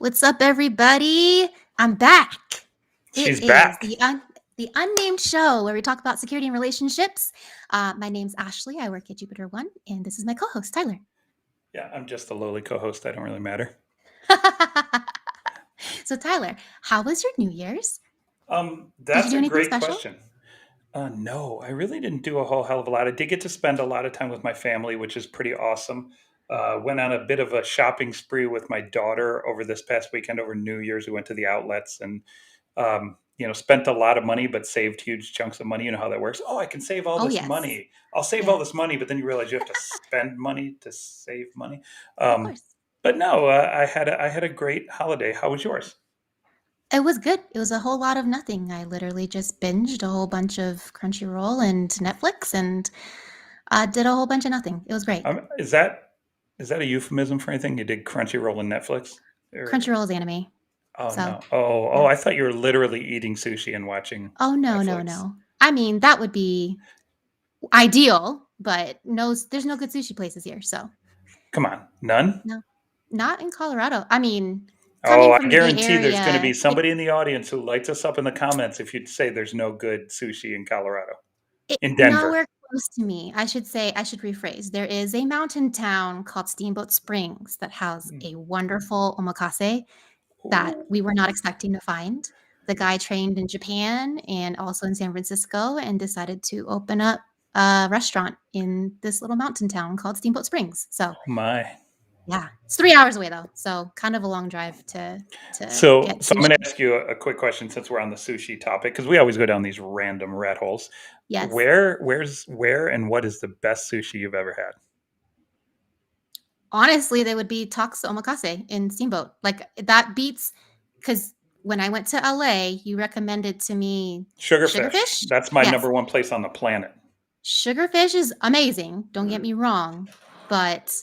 What's up, everybody? I'm back. She's It is back. the Unnamed Show, where we talk about security and relationships. My name's Ashley. I work at Jupiter One, and this is my co-host, Tyler. Yeah, I'm just a lowly co-host. I don't really matter. So, Tyler, how was your New Year's? Did you That's do a anything great special? question. No, I really didn't do a whole hell of a lot. I did get to spend a lot of time with my family, which is pretty awesome. Went on a bit of a shopping spree with my daughter over this past weekend over New Year's. We went to the outlets and spent a lot of money, but saved huge chunks of money. You know how that works. Oh, I can save all Oh, this yes. money. I'll save all Yes, this money, but then you realize you have to spend money to save money. of Um, course. but no, I had a great holiday. How was yours? It was good. It was a whole lot of nothing. I literally just binged a whole bunch of Crunchyroll and Netflix and did a whole bunch of nothing. It was great. Is that a euphemism for anything? You did Crunchyroll and Netflix? Or Crunchyroll is anime. oh So, no. Oh, yeah. I thought you were literally eating sushi and watching Oh, no, no, Netflix. no. I mean, that would be ideal, but no, there's no good sushi places here. So, Come on, none? no, not in Colorado. I mean, Oh, coming I from the Bay guarantee there's going to Area, be somebody in the audience who lights us up in the comments if you'd say there's no good sushi in Colorado, it's in Denver. nowhere close to me. I should rephrase. There is a mountain town called Steamboat Springs that has a wonderful omakase that Ooh, we were not expecting to find. The guy trained in Japan and also in San Francisco and decided to open up a restaurant in this little mountain town called Steamboat Springs. So, oh my. yeah, it's 3 hours away though, so kind of a long drive to So, get so I'm going to sushi. ask you a quick question since we're on the sushi topic because we always go down these random rat holes. Yes. Where and what is the best sushi you've ever had? Honestly, they would be Tox Omakase in Steamboat. Like, that beats, because when I went to LA, you recommended to me Sugarfish. Sugarfish? That's my Yes. number one place on the planet. Sugarfish is amazing, don't get me wrong, but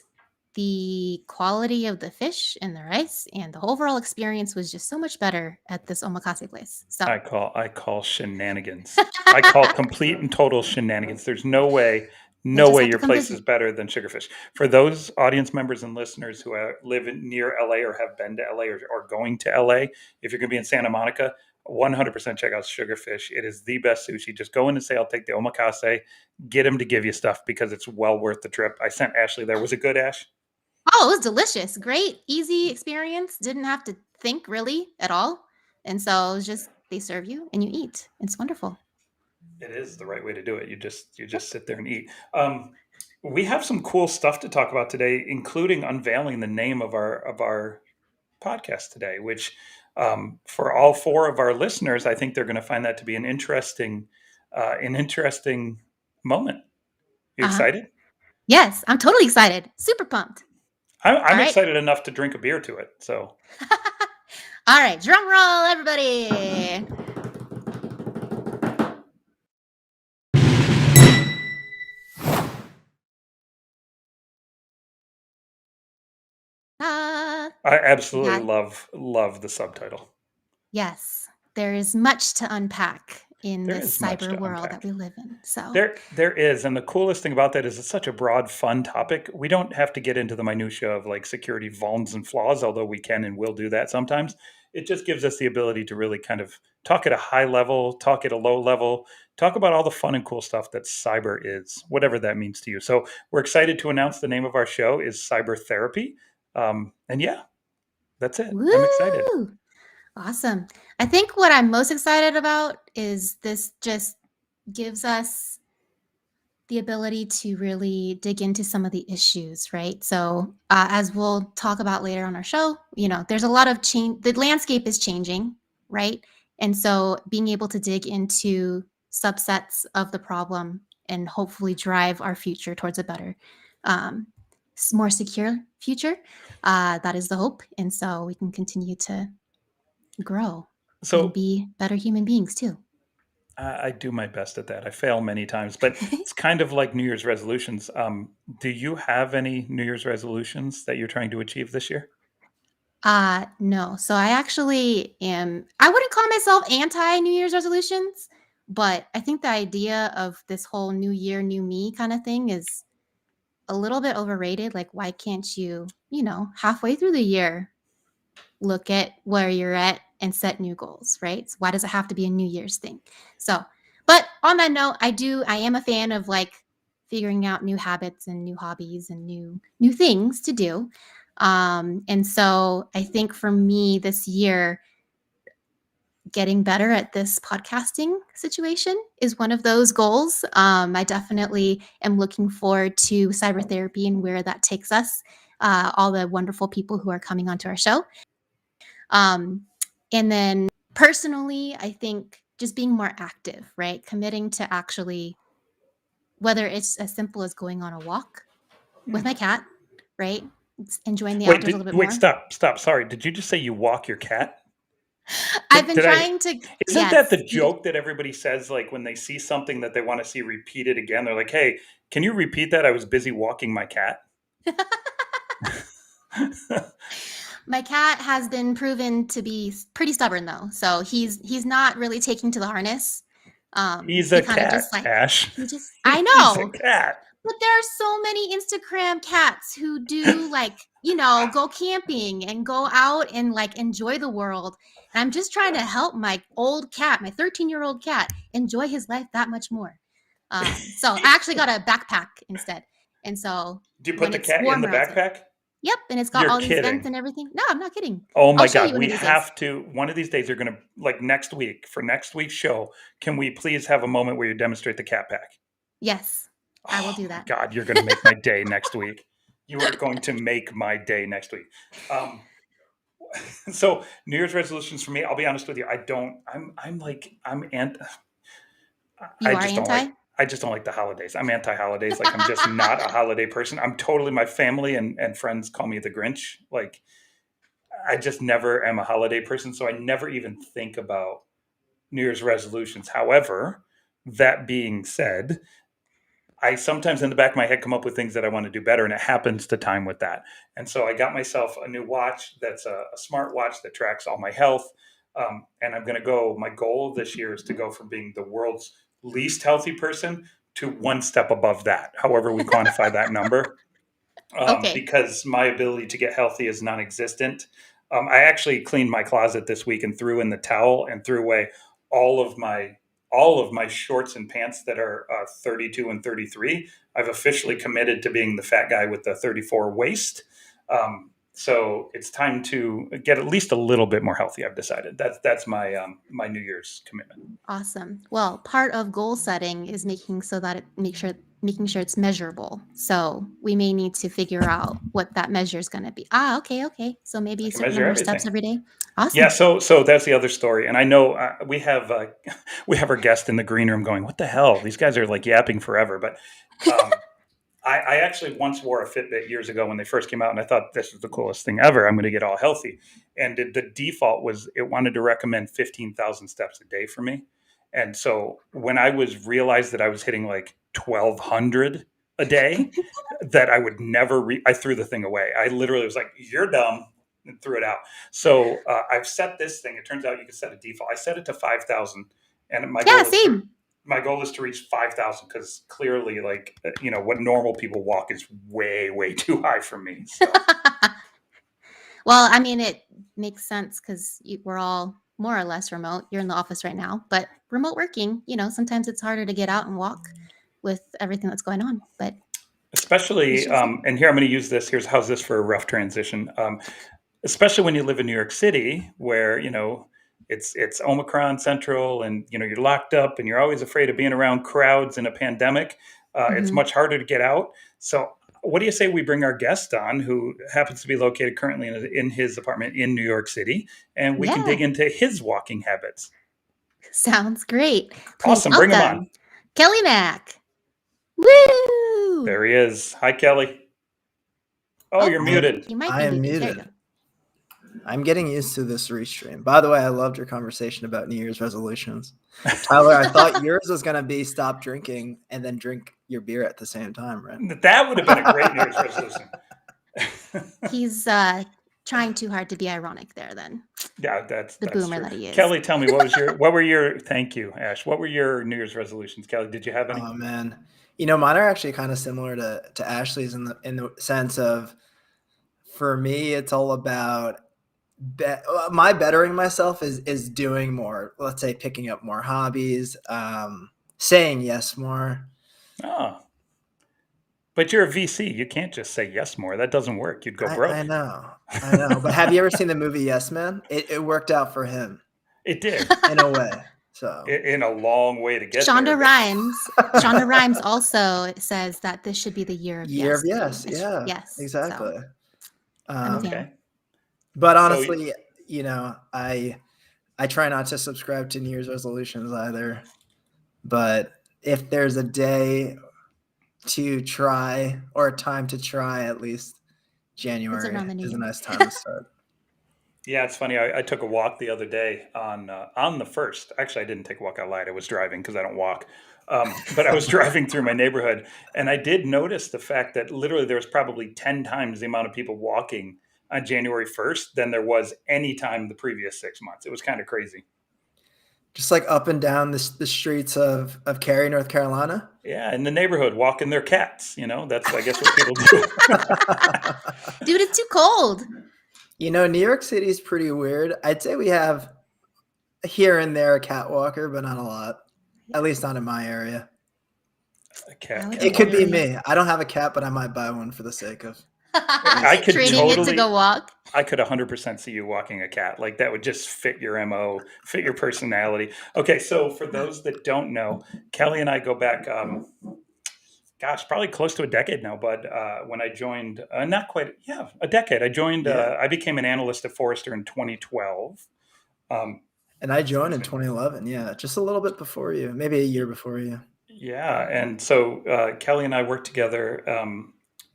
the quality of the fish and the rice and the overall experience was just so much better at this omakase place. So, I call shenanigans. I call complete and total shenanigans. There's no way, you'll no just way have to your come place is visit. better than Sugarfish. For those audience members and listeners who live near LA or have been to LA or going to LA, if you're going to be in Santa Monica, 100% check out Sugarfish. It is the best sushi. Just go in and say, I'll take the omakase, get them to give you stuff because it's well worth the trip. I sent Ashley there. Was it good, Ash? Oh, it was delicious. Great, easy experience. Didn't have to think really at all. And so it was just they serve you and you eat. It's wonderful. It is the right way to do it. You just Yep. sit there and eat. We have some cool stuff to talk about today, including unveiling the name of our podcast today. Which, for all four of our listeners, I think they're going to find that to be an interesting moment. You Uh-huh. excited? Yes, I'm totally excited. Super pumped. I'm All right. excited enough to drink a beer to it. So All right, drum roll, everybody. I We absolutely got love the subtitle. yes. There is much to unpack in There this is much cyber to world that unpack. we live in. So, There is, and the coolest thing about that is it's such a broad, fun topic. We don't have to get into the minutia of like security vulns and flaws, although we can and will do that sometimes. It just gives us the ability to really kind of talk at a high level, talk at a low level, talk about all the fun and cool stuff that cyber is, whatever that means to you. So we're excited to announce the name of our show is Cyber Therapy, and yeah, that's it. I'm excited. woo! Awesome. I think what I'm most excited about is this just gives us the ability to really dig into some of the issues, right? So, as we'll talk about later on our show, there's a lot of change. The landscape is changing, right? And so, being able to dig into subsets of the problem and hopefully drive our future towards a better, um, more secure future, that is the hope. And so, we can continue to grow and So be better human beings too. I do my best at that. I fail many times, but it's kind of like New Year's resolutions. Do you have any New Year's resolutions that you're trying to achieve this year? No. So I actually I wouldn't call myself anti New Year's resolutions, but I think the idea of this whole new year, new me kind of thing is a little bit overrated. Like, why can't you, halfway through the year, look at where you're at and set new goals, right? So why does it have to be a New Year's thing? So, but on that note, I am a fan of like figuring out new habits and new hobbies and new things to do. And so I think for me this year, getting better at this podcasting situation is one of those goals. I definitely am looking forward to cyber therapy and where that takes us. All the wonderful people who are coming onto our show. And then personally, I think just being more active, right? Committing to actually, whether it's as simple as going on a walk with my cat, right? Enjoying the outdoors a little bit Wait, more. stop. Sorry. Did you just say you walk your cat? I've been Did I? trying to, Isn't that yes. the joke that everybody says, like when they see something that they want to see repeated again? They're like, "Hey, can you repeat that? I was busy walking my cat." My cat has been proven to be pretty stubborn though. So he's not really taking to the harness. He's He a kind of cat, just like Ash. I He's a know. cat. But there are so many Instagram cats who do like, go camping and go out and like enjoy the world. And I'm just trying to help my old cat, my 13-year-old cat, enjoy his life that much more. So I actually got a backpack instead. And so Do you put when the it's cat in the warmer outside, backpack? yep, and it's got You're all these vents kidding. and everything. No, I'm not kidding. Oh I'll my show you God. one We of these days. have to, one of these days, you're going to, like next week, for next week's show, can we please have a moment where you demonstrate the cat pack? Yes, I will Oh do my that. God. You're going to make my day next week. You are going to make my day next week. Um, so New Year's resolutions for me, I'll be honest with you. You are anti? I just don't like the holidays. I'm anti-holidays. Like I'm just not a holiday person. I'm totally, my family and friends call me the Grinch. Like I just never am a holiday person. So I never even think about New Year's resolutions. However, that being said, I sometimes in the back of my head come up with things that I want to do better, and it happens to time with that. And so I got myself a new watch that's a smart watch that tracks all my health. And I'm going to go, my goal this year is to go from being the world's least healthy person to one step above that, however we quantify that number. Okay. Because my ability to get healthy is non-existent. I actually cleaned my closet this week and threw in the towel and threw away all of my all of my shorts and pants that are 32 and 33. I've officially committed to being the fat guy with the 34 waist. So it's time to get at least a little bit more healthy. I've decided that's my my New Year's commitment. Awesome. Well, part of goal setting is making sure it's measurable. So we may need to figure out what that measure is going to be. Okay. So maybe I a can certain measure number of steps everything. every day. Yeah, Awesome. so that's the other story, and I know we have our guest in the green room going, "What the hell? These guys are like yapping forever." But um, I actually once wore a Fitbit years ago when they first came out, and I thought this is the coolest thing ever. I'm going to get all healthy, and the default was it wanted to recommend 15,000 steps a day for me, and so when I was realized that I was hitting like 1,200 a day, that I would never I threw the thing away. I literally was like, "You're dumb," and threw it out. So I've set this thing. It turns out you can set a default. I set it to 5,000, and Yeah, same. my goal is to reach 5,000 because clearly, like what normal people walk is way too high for me. So Well, I mean, it makes sense because we're all more or less remote. You're in the office right now, but remote working, sometimes it's harder to get out and walk with everything that's going on. But it's especially, just, and here I'm going to use this. How's this for a rough transition? Especially when you live in New York City, where it's Omicron central, and you're locked up, and you're always afraid of being around crowds in a pandemic. It's mhm. much harder to get out. So, what do you say we bring our guest on, who happens to be located currently in his apartment in New York City, and we can Yeah, dig into his walking habits? sounds great. Please Awesome, bring him on. welcome Kelley Mak. Woo! There he is. Hi, Kelley. Oh, Oh, you're I'm muted. you might I be am muted. There you go. muted. I'm getting used to this restream. By the way, I loved your conversation about New Year's resolutions. Tyler, I thought yours was going to be stop drinking and then drink your beer at the same time, right? That would have been a great New Year's resolution. He's trying too hard to be ironic there. Then Yeah, the that's boomer true. that he is. Kelly, tell me what were your thank you, Ash. What were your New Year's resolutions? Kelly, did you have any? Oh man, mine are actually kind of similar to Ashley's in the sense of, for me, it's all about my bettering myself is doing more. Let's say picking up more hobbies, saying yes more. Oh, but you're a VC. You can't just say yes more. That doesn't work. You'd go broke. I know. But have you ever seen the movie Yes Man? It worked out for him It did in a way. So in a long way to get Shonda there. Shonda Rhimes also says that this should be the year of year yes. of yes. too. Yeah, Yes. exactly. So, I'm a fan. Okay. But honestly, I try not to subscribe to New Year's resolutions either. But if there's a day to try or a time to try, at least January around the new is a year. nice time to start. Yeah, it's funny. I took a walk the other day on the first. Actually, I didn't take a walk. I lied. I was driving because I don't walk. But I was driving through my neighborhood, and I did notice the fact that literally there was probably 10 times the amount of people walking on January 1st than there was any time the previous 6 months. It was kind of crazy. Just like up and down the streets of Cary, North Carolina. Yeah, in the neighborhood, walking their cats. That's, I guess, what people do. Dude, it's too cold. New York City is pretty weird. I'd say we have here and there a cat walker, but not a lot. At least not in my area. A cat. It could be me. I don't have a cat, but I might buy one for the sake of. I could Treating it to go walk. I could 100% see you walking a cat. Like that would just fit your MO, fit your personality. Okay, so for those that don't know, Kelley and I go back, probably close to a decade now. But when I joined, not quite, a decade. I joined. I became an analyst at Forrester in 2012. And I joined in 2011. Yeah, just a little bit before you, maybe a year before you. Yeah, and so Kelley and I worked together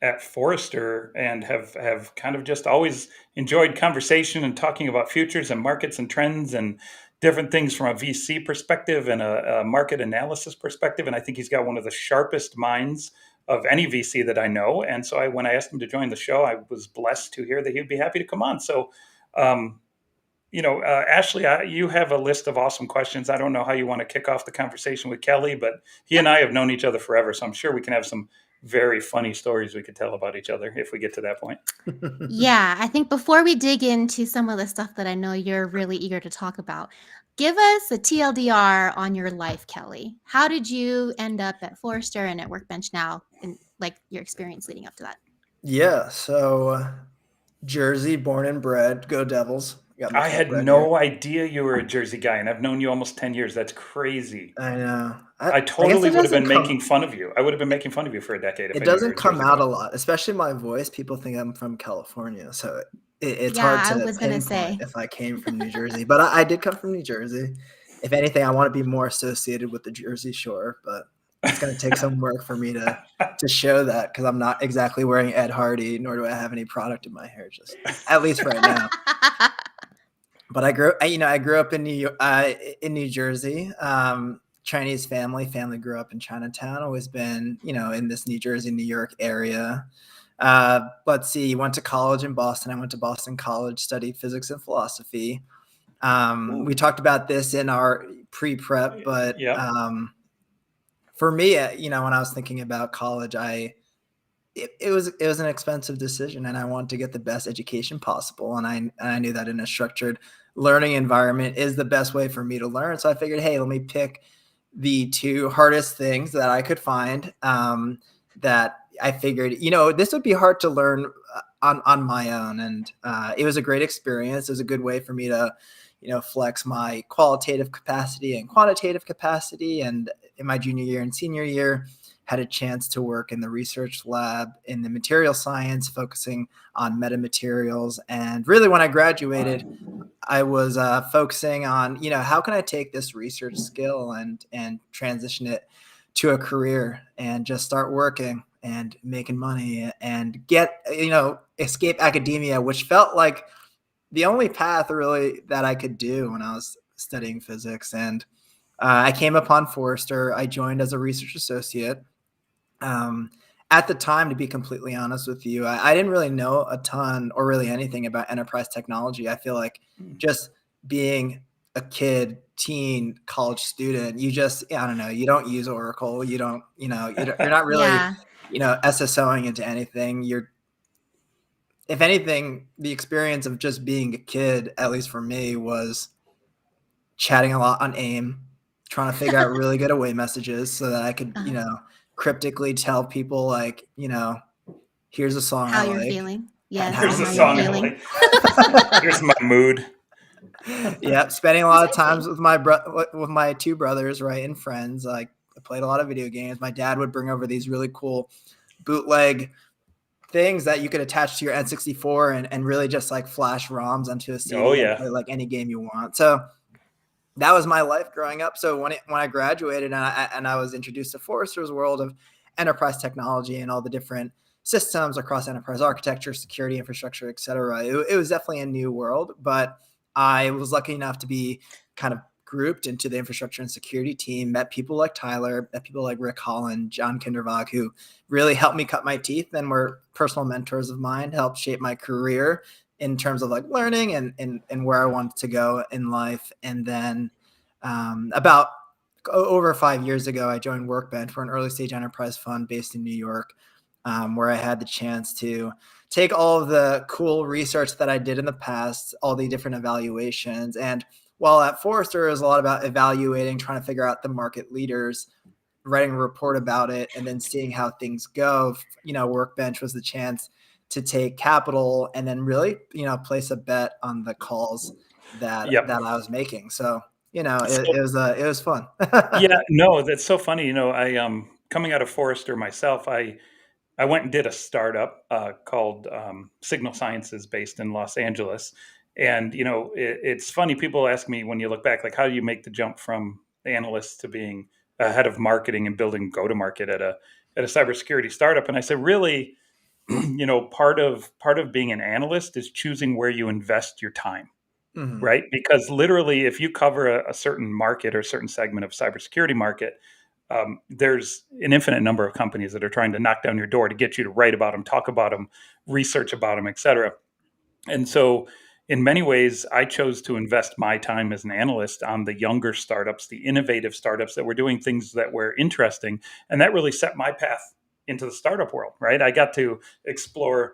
at Forrester and have kind of just always enjoyed conversation and talking about futures and markets and trends and different things from a VC perspective and a market analysis perspective. And I think he's got one of the sharpest minds of any VC that I know. And so when I asked him to join the show, I was blessed to hear that he'd be happy to come on. So, Ashley, you have a list of awesome questions. I don't know how you want to kick off the conversation with Kelley, but he and I have known each other forever. So I'm sure we can have some very funny stories we could tell about each other if we get to that point. Yeah, I think before we dig into some of the stuff that I know you're really eager to talk about, give us a TLDR on your life, Kelley. How did you end up at Forrester and at Workbench now, and like your experience leading up to that? Yeah, so Jersey, born and bred, go Devils. I had no idea you were a Jersey guy, and I've known you almost 10 years. That's crazy. I know. I totally would have been making fun of you. I would have been making fun of you for a decade. If it doesn't come out a lot, especially my voice. People think I'm from California, so it's hard to pinpoint if I came from New Jersey. But I did come from New Jersey. If anything, I want to be more associated with the Jersey Shore, but it's going to take some work for me to show that because I'm not exactly wearing Ed Hardy, nor do I have any product in my hair, just at least right now. But I grew up in New Jersey. Chinese family grew up in Chinatown. Always been, in this New Jersey, New York area. Let's see. Went to college in Boston. I went to Boston College, studied physics and philosophy. We talked about this in our pre-prep, but for me, when I was thinking about college, it was an expensive decision, and I wanted to get the best education possible. And I knew that in a structured learning environment is the best way for me to learn. So I figured, hey, let me pick the two hardest things that I could find that I figured, this would be hard to learn on my own. And it was a great experience. It was a good way for me to, flex my qualitative capacity and quantitative capacity. And in my junior year and senior year, had a chance to work in the research lab in the material science, focusing on metamaterials. And really, when I graduated, I was focusing on, how can I take this research skill and transition it to a career and just start working and making money and get, escape academia, which felt like the only path really that I could do when I was studying physics. And I came upon Forrester. I joined as a research associate. At the time, to be completely honest with you, I didn't really know a ton or really anything about enterprise technology. I feel like just being a kid, teen, college student, you just, I don't know, you don't use Oracle. You don't, you're not really, SSOing into anything. if anything, the experience of just being a kid, at least for me, was chatting a lot on AIM, trying to figure out really good away messages so that I could, cryptically tell people like, here's a song how I you're like. feeling. Yes, here's a song I like. Here's my mood. Yeah, spending a lot of times with my two brothers, right, and friends. Like I played a lot of video games. My dad would bring over these really cool bootleg things that you could attach to your N64 and really just like flash ROMs onto a CD and play like any game you want. So that was my life growing up. So when I graduated and I was introduced to Forrester's world of enterprise technology and all the different systems across enterprise architecture, security, infrastructure, et cetera, it was definitely a new world. But I was lucky enough to be kind of grouped into the infrastructure and security team, met people like Tyler, met people like Rick Holland, John Kindervag, who really helped me cut my teeth and were personal mentors of mine, helped shape my career in terms of like learning and where I wanted to go in life. And then about over 5 years ago, I joined Workbench. We're an early stage enterprise fund based in New York, where I had the chance to take all of the cool research that I did in the past, all the different evaluations. And while at Forrester is a lot about evaluating, trying to figure out the market leaders, writing a report about it, and then seeing how things go, Workbench was the chance to take capital and then really, place a bet on the calls that I was making. So, it was fun. Yeah, no, that's so funny. I coming out of Forrester myself, I went and did a startup called Signal Sciences based in Los Angeles. And, it's funny. People ask me when you look back, like, how do you make the jump from analyst to being a head of marketing and building go-to-market at a cybersecurity startup? And I said, really, part of being an analyst is choosing where you invest your time. Mm-hmm. Right? Because literally, if you cover a certain market or a certain segment of cybersecurity market, there's an infinite number of companies that are trying to knock down your door to get you to write about them, talk about them, research about them, et cetera. And so in many ways, I chose to invest my time as an analyst on the younger startups, the innovative startups that were doing things that were interesting. And that really set my path into the startup world, right? I got to explore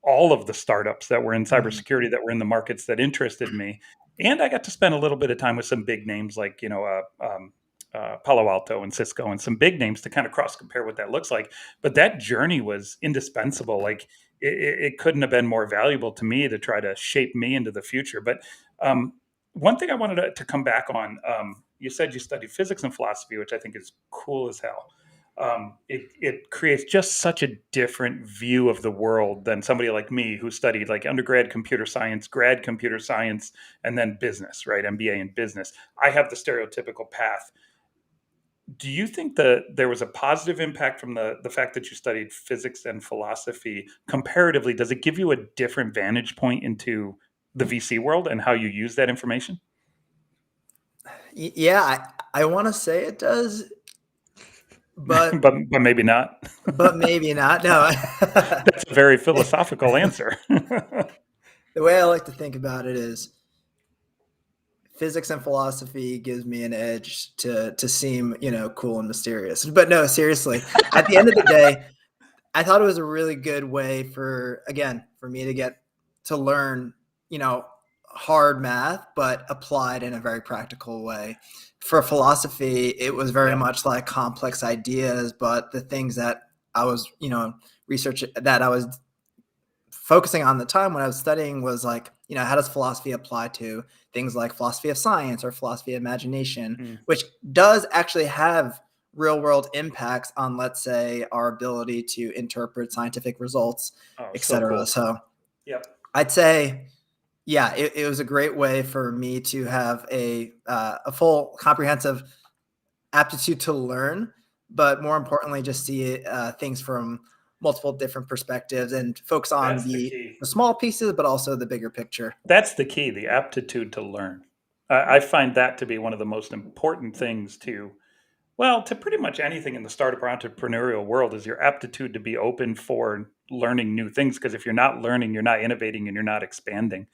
all of the startups that were in cybersecurity, that were in the markets that interested me. And I got to spend a little bit of time with some big names like, Palo Alto and Cisco and some big names to kind of cross compare what that looks like. But that journey was indispensable. Like it couldn't have been more valuable to me to try to shape me into the future. But one thing I wanted to come back on, you said you studied physics and philosophy, which I think is cool as hell. It creates just such a different view of the world than somebody like me who studied like undergrad computer science, grad computer science, and then business, right? MBA in business. I have the stereotypical path. Do you think that there was a positive impact from the fact that you studied physics and philosophy comparatively? Does it give you a different vantage point into the VC world and how you use that information? Yeah, I want to say it does, but but maybe not. But maybe not. No, that's a very philosophical answer. The way I like to think about it is physics and philosophy gives me an edge to seem, cool and mysterious. But no, seriously, at the end of the day, I thought it was a really good way for me to get to learn, hard math, but applied in a very practical way. For philosophy, it was very much like complex ideas, but the things that I was, research that I was focusing on the time when I was studying was like, how does philosophy apply to things like philosophy of science or philosophy of imagination, which does actually have real world impacts on, let's say, our ability to interpret scientific results, et cetera. So I'd say, it was a great way for me to have a full comprehensive aptitude to learn, but more importantly, just see things from multiple different perspectives and focus on the small pieces, but also the bigger picture. That's the key, the aptitude to learn. I find that to be one of the most important things to pretty much anything in the startup or entrepreneurial world is your aptitude to be open for learning new things. Because if you're not learning, you're not innovating and you're not expanding.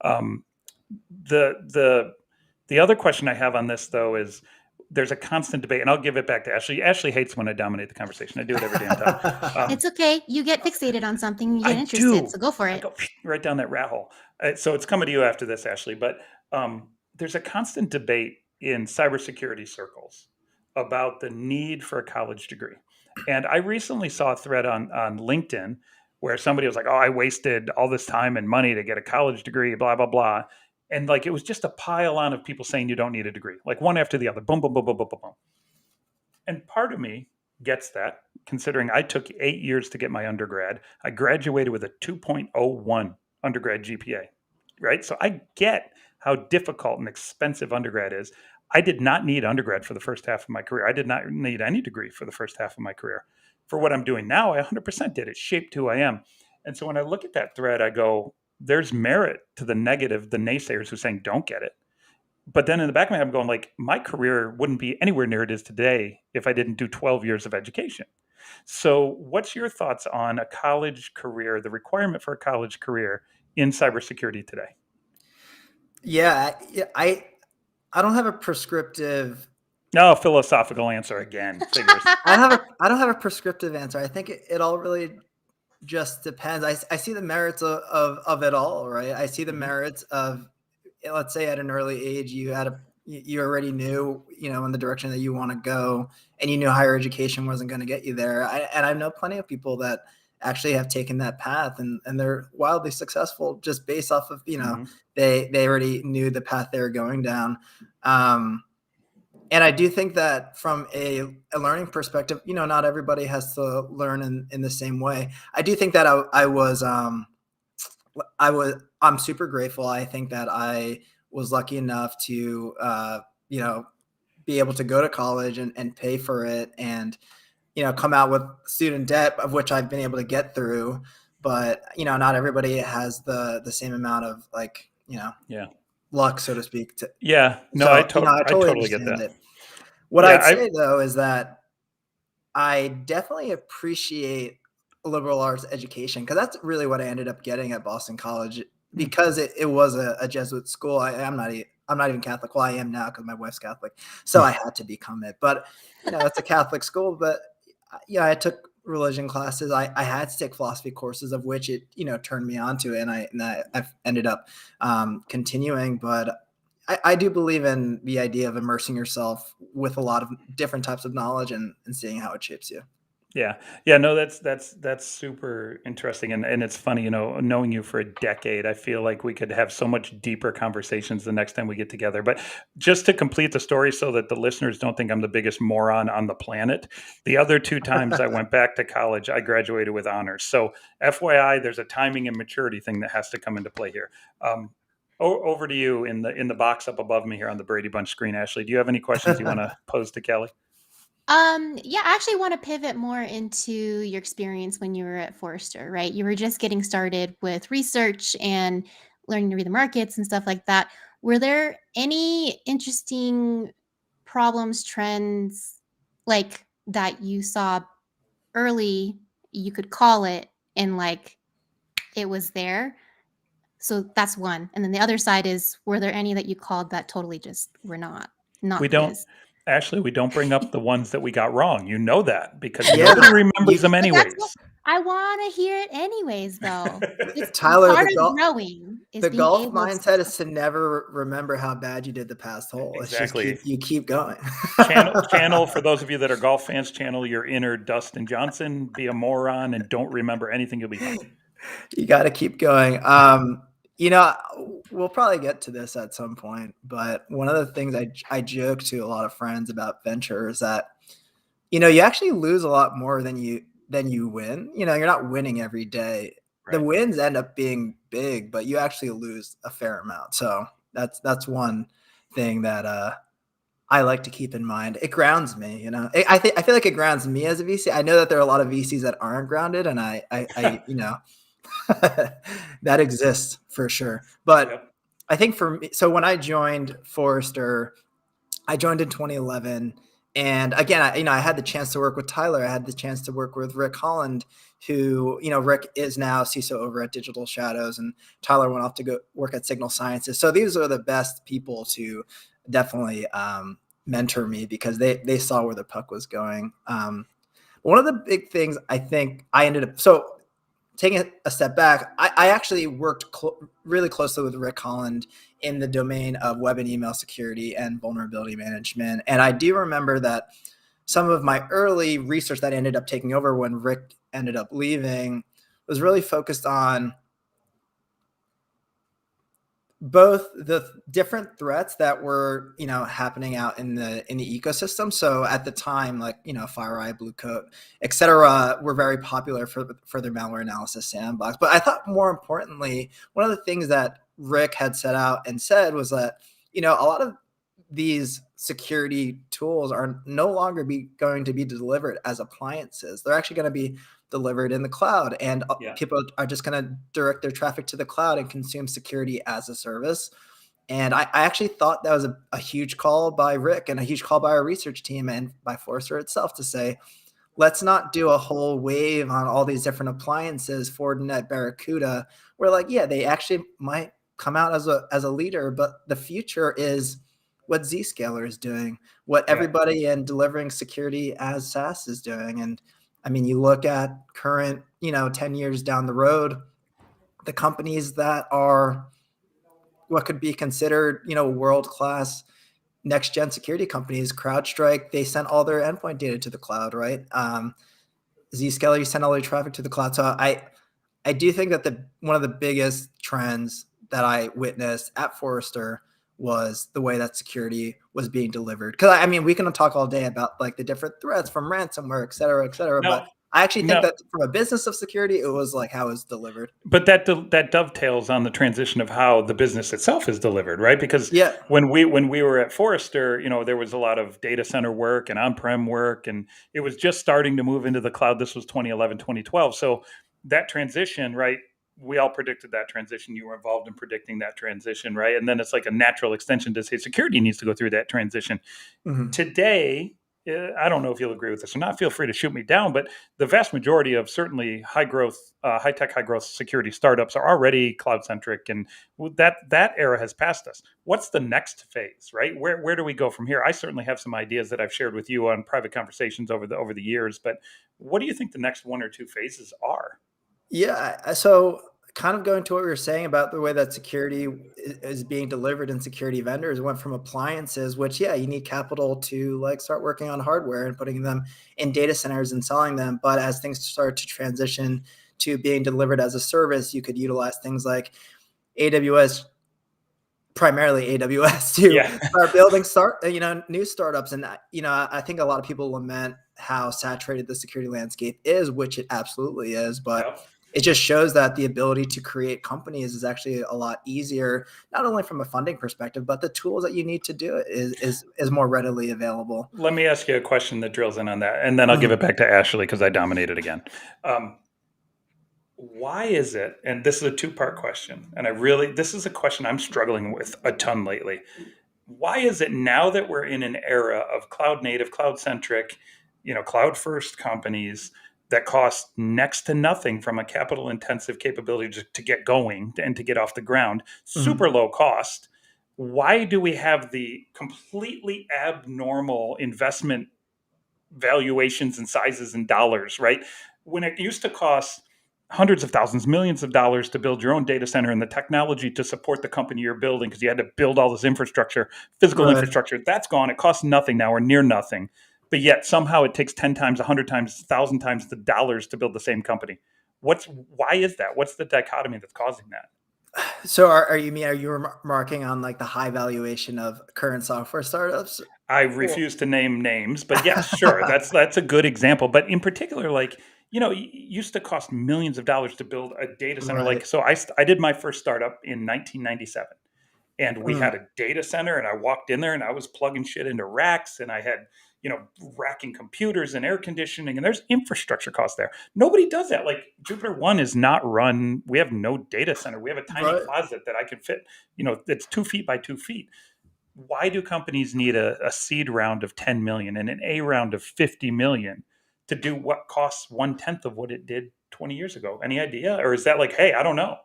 The other question I have on this though is, there's a constant debate, and I'll give it back to Ashley. Ashley hates when I dominate the conversation. I do it every damn time. It's okay. You get fixated on something, you get interested, so go for it. I go right down that rat hole. So it's coming to you after this, Ashley. But there's a constant debate in cybersecurity circles about the need for a college degree. And I recently saw a thread on LinkedIn where somebody was like, "Oh, I wasted all this time and money to get a college degree, blah, blah, blah." And like, it was just a pile on of people saying you don't need a degree, like one after the other, boom, boom, boom, boom, boom, boom, boom. And part of me gets that, considering I took 8 years to get my undergrad. I graduated with a 2.01 undergrad GPA, right? So I get how difficult and expensive undergrad is. I did not need undergrad for the first half of my career. I did not need any degree for the first half of my career. For what I'm doing now, I 100% did. It shaped who I am. And so when I look at that thread, I go, there's merit to the negative, the naysayers who are saying don't get it. But then in the back of my head, I'm going like, my career wouldn't be anywhere near it is today if I didn't do 12 years of education. So what's your thoughts on a college career, the requirement for a college career in cybersecurity today? Yeah, I don't have a prescriptive. No, philosophical answer again. Figures. I don't have a prescriptive answer. I think it all really just depends. I see the merits of it all, right? I see the merits of, let's say at an early age, you already knew, in the direction that you want to go, and you knew higher education wasn't going to get you there. And I know plenty of people that actually have taken that path and they're wildly successful just based off of, they already knew the path they were going down. And I do think that from a learning perspective, not everybody has to learn in the same way. I do think that I'm super grateful. I think that I was lucky enough to, be able to go to college and pay for it and, come out with student debt, of which I've been able to get through. But, not everybody has the same amount of luck, so to speak. I totally get that. What I'd say though is that I definitely appreciate liberal arts education, because that's really what I ended up getting at Boston College, because it was a Jesuit school. I'm not even Catholic. Well, I am now because my wife's Catholic, so I had to become it. But it's a Catholic school. But I took religion classes. I had to take philosophy courses, of which it turned me onto it, and I've ended up continuing. But I do believe in the idea of immersing yourself with a lot of different types of knowledge and seeing how it shapes you. Yeah. No, that's super interesting. And it's funny, knowing you for a decade, I feel like we could have so much deeper conversations the next time we get together. But just to complete the story so that the listeners don't think I'm the biggest moron on the planet, the other 2 times I went back to college, I graduated with honors. So FYI, there's a timing and maturity thing that has to come into play here. Over to you in the box up above me here on the Brady Bunch screen, Ashley. Do you have any questions you want to pose to Kelley? I actually want to pivot more into your experience when you were at Forrester, right? You were just getting started with research and learning to read the markets and stuff like that. Were there any interesting problems, trends, like that you saw early, you could call it, and like it was there? So that's one. And then the other side is, were there any that you called that totally just were not? We don't. Ashley, we don't bring up the ones that we got wrong. You know that, because nobody remembers them anyways. I want to hear it anyways, though. It's Tyler, part of growing. The golf mindset is to never remember how bad you did the past hole. Exactly. It's just you keep going. channel, for those of you that are golf fans, channel your inner Dustin Johnson, be a moron, and don't remember anything. You'll be fine. You got to keep going. We'll probably get to this at some point, but one of the things I joke to a lot of friends about venture is that, you actually lose a lot more than you win. You're not winning every day. Right. The wins end up being big, but you actually lose a fair amount. So that's one thing that I like to keep in mind. It grounds me, I feel like it grounds me as a VC. I know that there are a lot of VCs that aren't grounded, and I that exists for sure. But yep. I think for me, so when I joined Forrester, I joined in 2011. And again, I had the chance to work with Tyler. I had the chance to work with Rick Holland, who, Rick is now CISO over at Digital Shadows, and Tyler went off to go work at Signal Sciences. So these are the best people to definitely mentor me because they saw where the puck was going. One of the big things I think I ended up, so taking a step back, I actually worked really closely with Rick Holland in the domain of web and email security and vulnerability management. And I do remember that some of my early research that ended up taking over when Rick ended up leaving was really focused on both the different threats that were, happening out in the ecosystem. So at the time, like, FireEye, Bluecoat, et cetera, were very popular for their malware analysis sandbox. But I thought more importantly, one of the things that Rick had set out and said was that, a lot of these security tools are no longer going to be delivered as appliances. They're actually going to be delivered in the cloud, and people are just going to direct their traffic to the cloud and consume security as a service. And I actually thought that was a huge call by Rick and a huge call by our research team and by Forrester itself to say, let's not do a whole wave on all these different appliances, Fortinet, Barracuda, where they actually might come out as a leader, but the future is what Zscaler is doing, what everybody in delivering security as SaaS is doing. And I mean, you look at current, 10 years down the road, the companies that are what could be considered, world-class next-gen security companies, CrowdStrike, they sent all their endpoint data to the cloud, right? Zscaler, you send all their traffic to the cloud. So I do think that one of the biggest trends that I witnessed at Forrester was the way that security was being delivered. Because I mean, we can talk all day about the different threats from ransomware, et cetera, et cetera. But I actually think that from a business of security, it was how it was delivered. But that dovetails on the transition of how the business itself is delivered, right? Because when we were at Forrester, there was a lot of data center work and on-prem work, and it was just starting to move into the cloud. This was 2011, 2012. So that transition, right? We all predicted that transition. You were involved in predicting that transition, right? And then it's like a natural extension to say security needs to go through that transition. Mm-hmm. Today, I don't know if you'll agree with this or not. Feel free to shoot me down, but the vast majority of certainly high tech, high growth security startups are already cloud centric, and that era has passed us. What's the next phase, right? Where do we go from here? I certainly have some ideas that I've shared with you on private conversations over the years, but what do you think the next one or two phases are? Yeah, so kind of going to what we were saying about the way that security is being delivered and security vendors went from appliances, which, you need capital to start working on hardware and putting them in data centers and selling them. But as things start to transition to being delivered as a service, you could utilize things like AWS, primarily AWS, to start building new startups. And, I think a lot of people lament how saturated the security landscape is, which it absolutely is. But it just shows that the ability to create companies is actually a lot easier, not only from a funding perspective, but the tools that you need to do it is more readily available. Let me ask you a question that drills in on that, and then I'll give it back to Ashley because I dominated again. Why is it, and this is a two-part question, and this is a question I'm struggling with a ton lately. Why is it now that we're in an era of cloud native, cloud centric, cloud first companies that cost next to nothing from a capital intensive capability to get going and to get off the ground, super low cost? Why do we have the completely abnormal investment valuations and sizes and dollars, right? When it used to cost hundreds of thousands, millions of dollars to build your own data center and the technology to support the company you're building, because you had to build all this infrastructure, physical infrastructure, that's gone. It costs nothing now, or near nothing. But yet somehow it takes 10 times, 100 times, 1,000 times the dollars to build the same company. Why is that? What's the dichotomy that's causing that? So are you remarking on the high valuation of current software startups? I refuse to name names, but yes, sure. That's a good example. But in particular, it used to cost millions of dollars to build a data center. Right. So I did my first startup in 1997. And we had a data center, and I walked in there and I was plugging shit into racks, and I had, racking computers and air conditioning, and there's infrastructure costs there. Nobody does that. Jupiter One is not run. We have no data center. We have a tiny closet that I can fit, it's 2 feet by 2 feet. Why do companies need a seed round of 10 million and an A round of 50 million to do what costs 1/10 of what it did 20 years ago? Any idea? Or is that hey, I don't know?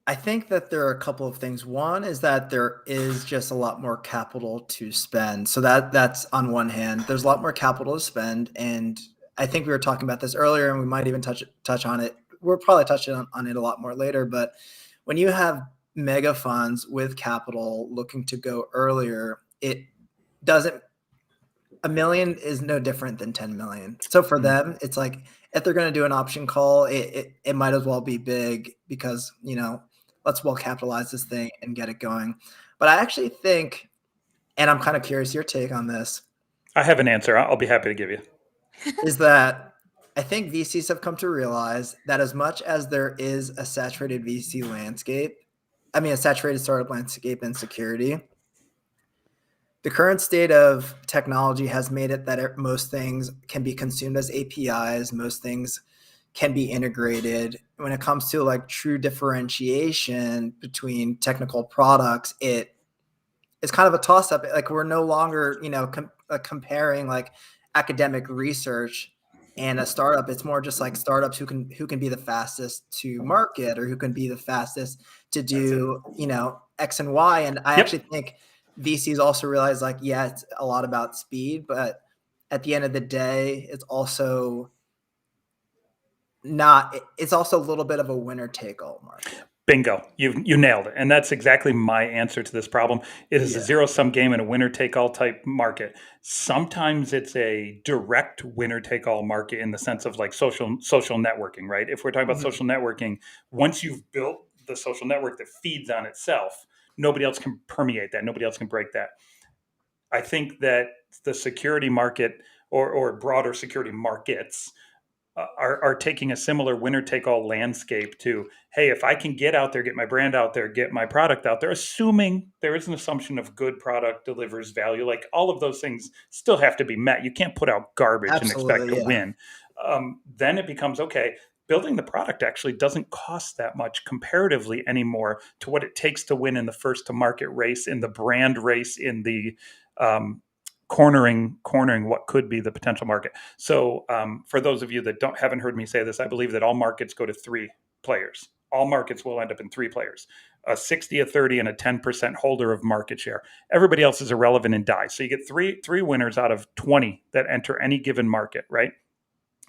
I think that there are a couple of things. One is that there is just a lot more capital to spend. So that's on one hand. There's a lot more capital to spend, and I think we were talking about this earlier, and we might even touch on it. We'll probably touch on it a lot more later. But when you have mega funds with capital looking to go earlier, it doesn't. $1 million is no different than 10 million. So for them, it's like if they're going to do an option call, it might as well be big because, let's well capitalize this thing and get it going. But I actually think, and I'm kind of curious your take on this. I have an answer. I'll be happy to give you. Is that I think VCs have come to realize that as much as there is a saturated VC landscape, a saturated startup landscape in security, the current state of technology has made it that most things can be consumed as APIs. Most things can be integrated. When it comes to like true differentiation between technical products, it's kind of a toss up. Like we're no longer, comparing like academic research and a startup. It's more just like startups who can be the fastest to market or who can be the fastest to do, X and Y. And I actually think VCs also realize like, yeah, it's a lot about speed, but at the end of the day, it's also it's also a little bit of a winner take all market. Bingo. You nailed it. And that's exactly my answer to this problem. It is a zero-sum game and a winner-take-all type market. Sometimes it's a direct winner-take-all market in the sense of like social networking, right? If we're talking about social networking, once you've built the social network that feeds on itself, nobody else can permeate that. Nobody else can break that. I think that the security market or broader security markets are taking a similar winner-take-all landscape to, hey, if I can get out there, get my brand out there, get my product out there, assuming there is an assumption of good product delivers value, like all of those things still have to be met. You can't put out garbage and expect to win. Then it becomes, okay, building the product actually doesn't cost that much comparatively anymore to what it takes to win in the first to market race, in the brand race, in the cornering what could be the potential market. So for those of you that haven't heard me say this, I believe that all markets go to 3 players. All markets will end up in 3 players, a 60, a 30, and a 10% holder of market share. Everybody else is irrelevant and dies. So you get three winners out of 20 that enter any given market, right?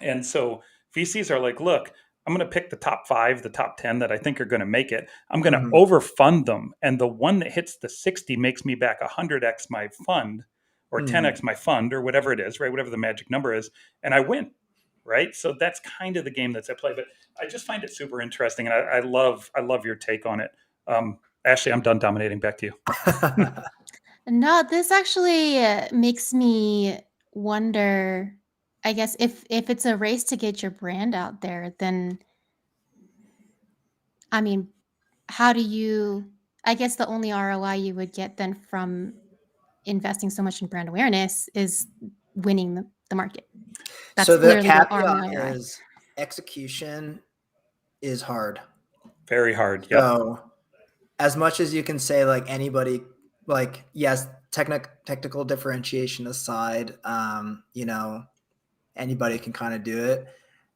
And so VCs are like, look, I'm going to pick the top 5, the top 10 that I think are going to make it. I'm going to overfund them. And the one that hits the 60 makes me back 100x my fund or 10x my fund or whatever it is, right? Whatever the magic number is. And I win, right? So that's kind of the game that's at play. But I just find it super interesting. And I love your take on it. Ashley, I'm done dominating. Back to you. No, this actually makes me wonder, I guess, if it's a race to get your brand out there, then, how do you, I guess the only ROI you would get then from investing so much in brand awareness is winning the market. That's so the clearly the caveat is execution is hard. Very hard. So as much as you can say like anybody, like, yes, technical differentiation aside, anybody can kind of do it.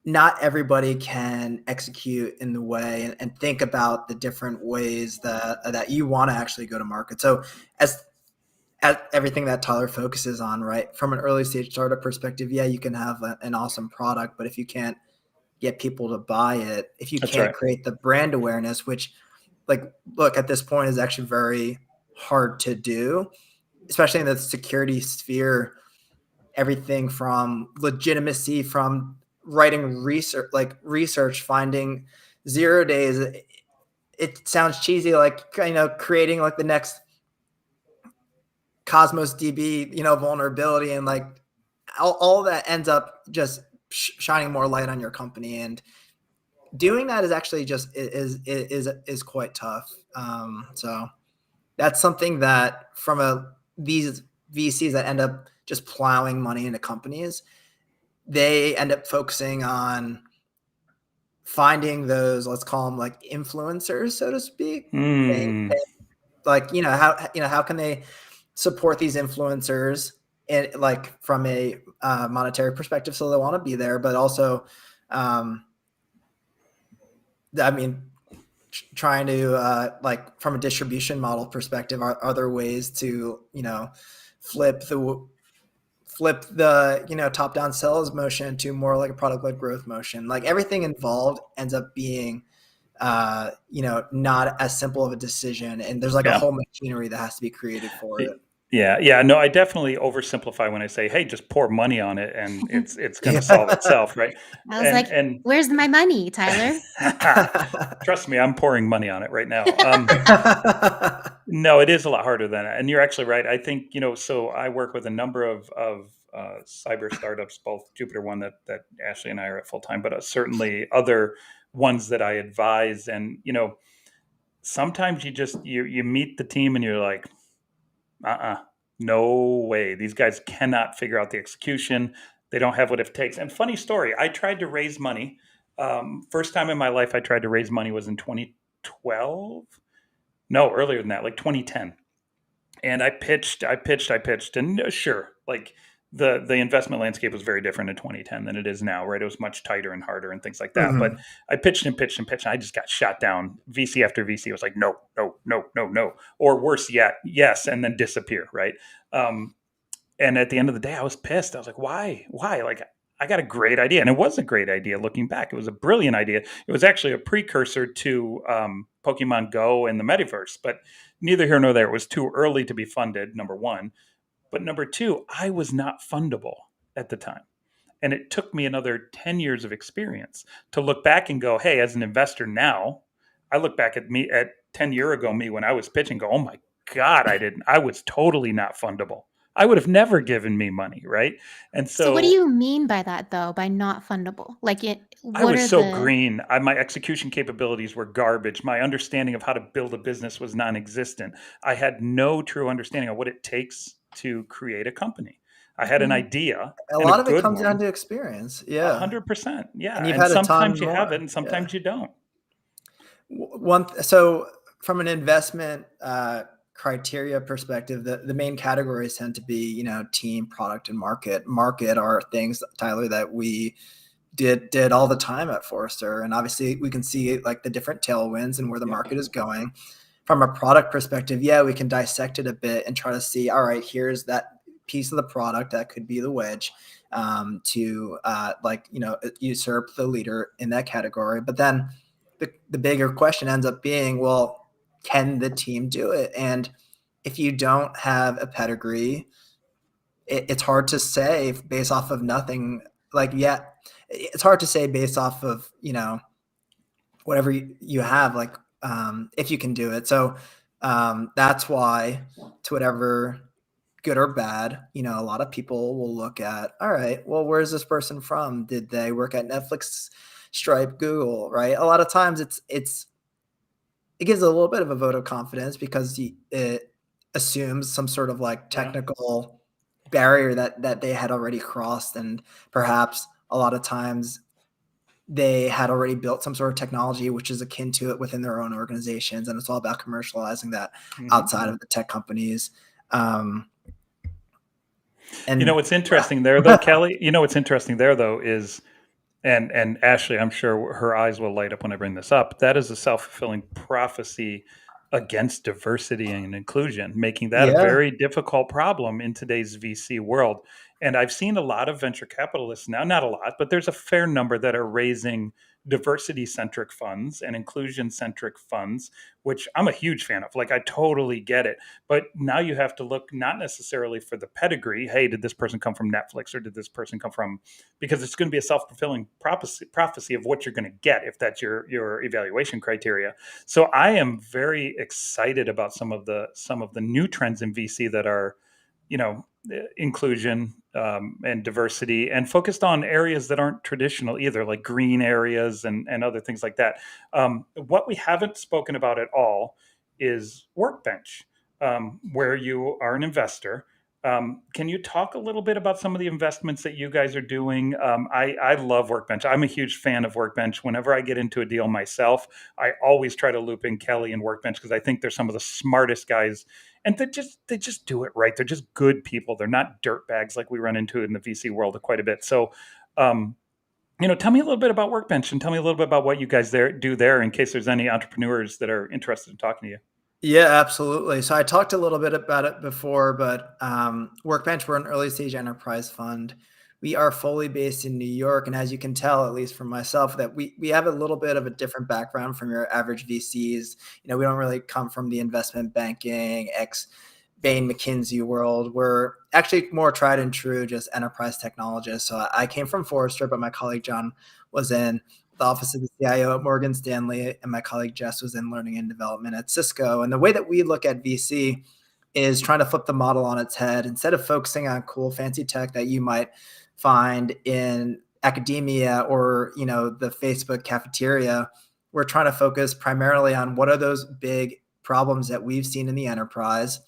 Not everybody can execute in the way and think about the different ways that you want to actually go to market. So as everything that Tyler focuses on, right? From an early stage startup perspective, yeah, you can have an awesome product, but if you can't get people to buy it, if you can't create the brand awareness, which look, at this point is actually very hard to do, especially in the security sphere, everything from legitimacy, from writing research, finding 0 days. It sounds cheesy, like, creating like the next Cosmos DB, vulnerability, and like all that ends up just shining more light on your company. And doing that is actually just is quite tough. So that's something that from these VCs that end up just plowing money into companies, they end up focusing on finding those, let's call them like influencers, so to speak. Like, how can they support these influencers and like from a monetary perspective, so they want to be there, but also trying to like from a distribution model perspective, are there ways to flip the top down sales motion to more like a product led growth motion? Like everything involved ends up being not as simple of a decision, and there's like a whole machinery that has to be created for it. Yeah. No, I definitely oversimplify when I say, "Hey, just pour money on it, and it's going to solve itself," right? I was and "Where's my money, Tyler?" Trust me, I'm pouring money on it right now. No, it is a lot harder than that, and you're actually right. I think so I work with a number of cyber startups, both Jupiter one that Ashley and I are at full time, but certainly other ones that I advise, and sometimes you meet the team and you're like, no way. These guys cannot figure out the execution. They don't have what it takes. And funny story, I tried to raise money. First time in my life I tried to raise money was in 2012. No, earlier than that, like 2010. And I pitched, and sure, like the investment landscape was very different in 2010 than it is now, right? It was much tighter and harder and things like that. Mm-hmm. But I pitched and I just got shot down. VC after VC was like, no, or worse yet, yes, and then disappear, right? And at the end of the day, I was pissed. I was like, why? Like, I got a great idea. And it was a great idea looking back. It was a brilliant idea. It was actually a precursor to Pokemon Go and the metaverse, but neither here nor there. It was too early to be funded, number one. But number two, I was not fundable at the time. And it took me another 10 years of experience to look back and go, hey, as an investor now, I look back at 10 years ago, me when I was pitching, go, oh my God, I was totally not fundable. I would have never given me money, right? And so what do you mean by that, though, by not fundable? Like I was so green. My execution capabilities were garbage. My understanding of how to build a business was non-existent. I had no true understanding of what it takes to create a company. I had an idea. A lot of it comes down to experience. Yeah. 100%. Yeah. And you've had sometimes you have it and sometimes you don't. So from an investment criteria perspective, the main categories tend to be, team, product, and market. Market are things, Tyler, that we did all the time at Forrester. And obviously we can see like the different tailwinds and where the market is going. From a product perspective, we can dissect it a bit and try to see, all right, here's that piece of the product that could be the wedge to usurp the leader in that category. But then the bigger question ends up being, well, can the team do it? And if you don't have a pedigree, it's hard to say based off of nothing. It's hard to say based off of, whatever you have, like, if you can do it. So that's why, to whatever good or bad, a lot of people will look at, all right, well, where's this person from? Did they work at Netflix, Stripe, Google, right? A lot of times it gives a little bit of a vote of confidence because it assumes some sort of like technical barrier that they had already crossed. And perhaps a lot of times they had already built some sort of technology which is akin to it within their own organizations. And it's all about commercializing that outside of the tech companies. And what's interesting there though, Kelley, what's interesting there though is, and Ashley, I'm sure her eyes will light up when I bring this up, that is a self-fulfilling prophecy against diversity and inclusion, making that a very difficult problem in today's VC world. And I've seen a lot of venture capitalists now, not a lot, but there's a fair number that are raising diversity-centric funds and inclusion-centric funds, which I'm a huge fan of. Like, I totally get it. But now you have to look not necessarily for the pedigree. Hey, did this person come from Netflix or did this person come from, because it's going to be a self-fulfilling prophecy of what you're going to get if that's your evaluation criteria. So I am very excited about some of the new trends in VC that are, inclusion and diversity, and focused on areas that aren't traditional either, like green areas and other things like that. What we haven't spoken about at all is Workbench, where you are an investor. Can you talk a little bit about some of the investments that you guys are doing? I love Workbench. I'm a huge fan of Workbench. Whenever I get into a deal myself, I always try to loop in Kelley and Workbench because I think they're some of the smartest guys. And they just do it right. They're just good people. They're not dirt bags like we run into in the VC world quite a bit. So tell me a little bit about Workbench and tell me a little bit about what you guys do there in case there's any entrepreneurs that are interested in talking to you. Yeah, absolutely. So I talked a little bit about it before, but Workbench, we're an early stage enterprise fund. We are fully based in New York. And as you can tell, at least from myself, that we have a little bit of a different background from your average VCs. We don't really come from the investment banking, Bain McKinsey world. We're actually more tried and true, just enterprise technologists. So I came from Forrester, but my colleague John was in the office of the CIO at Morgan Stanley, and my colleague Jess was in learning and development at Cisco. And the way that we look at VC is trying to flip the model on its head. Instead of focusing on cool, fancy tech that you might find in academia or the Facebook cafeteria, we're trying to focus primarily on what are those big problems that we've seen in the enterprise,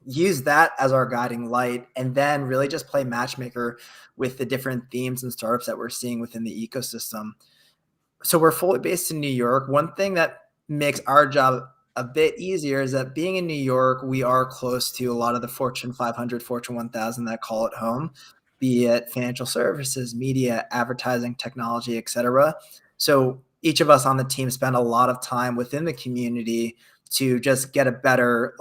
use that as our guiding light, and then really just play matchmaker with the different themes and startups that we're seeing within the ecosystem. So we're fully based in New York. One thing that makes our job a bit easier is that being in New York, we are close to a lot of the Fortune 500, Fortune 1000 that call it home, be it financial services, media, advertising, technology, et cetera. So each of us on the team spend a lot of time within the community to just get a better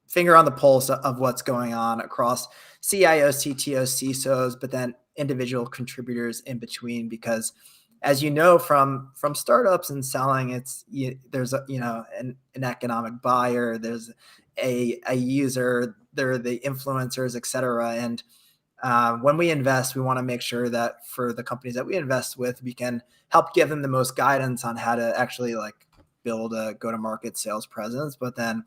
finger on the pulse of what's going on across CIOs, CTOs, CISOs, but then individual contributors in between, because as you know, from startups and selling, there's an economic buyer, there's a user, there are the influencers, et cetera. And when we invest, we want to make sure that for the companies that we invest with, we can help give them the most guidance on how to actually build a go-to-market sales presence, but then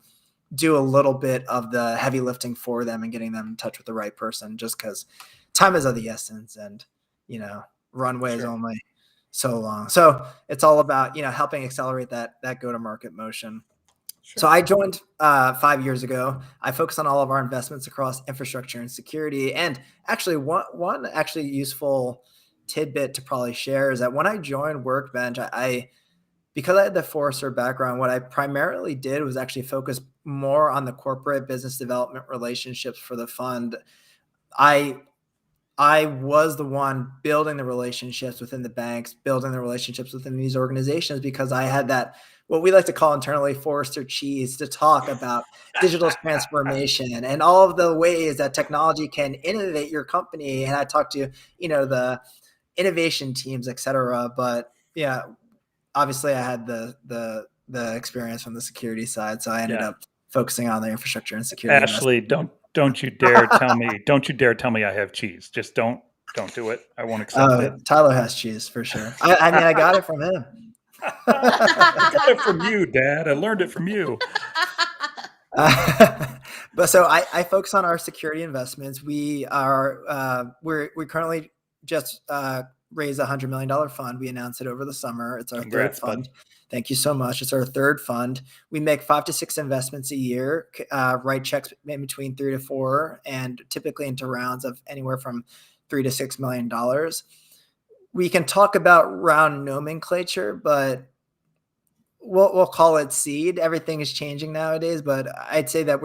do a little bit of the heavy lifting for them and getting them in touch with the right person, just because time is of the essence and, runway is only so long. So it's all about, helping accelerate that go-to-market motion. Sure. So I joined 5 years ago. I focus on all of our investments across infrastructure and security. And actually one actually useful tidbit to probably share is that when I joined Workbench, because I had the Forrester background, what I primarily did was actually focus more on the corporate business development relationships for the fund. I was the one building the relationships within the banks, building the relationships within these organizations, because I had that, what we like to call internally, Forrester cheese, to talk about digital transformation and all of the ways that technology can innovate your company. And I talked to, the innovation teams, et cetera. But yeah, obviously I had the experience from the security side. So I ended up focusing on the infrastructure and security. Ashley, don't you dare tell me, I have cheese. Just don't do it. I won't accept it. Tyler has cheese for sure. I mean, I got it from him. I got it from you, Dad. I learned it from you. But so I focus on our security investments. We currently just raised a $100 million fund. We announced it over the summer. It's our third fund. Bud. Thank you so much. It's our third fund. We make 5 to 6 investments a year, write checks in between 3 to 4, and typically into rounds of anywhere from $3 to $6 million. We can talk about round nomenclature, but we'll call it seed. Everything is changing nowadays, but I'd say that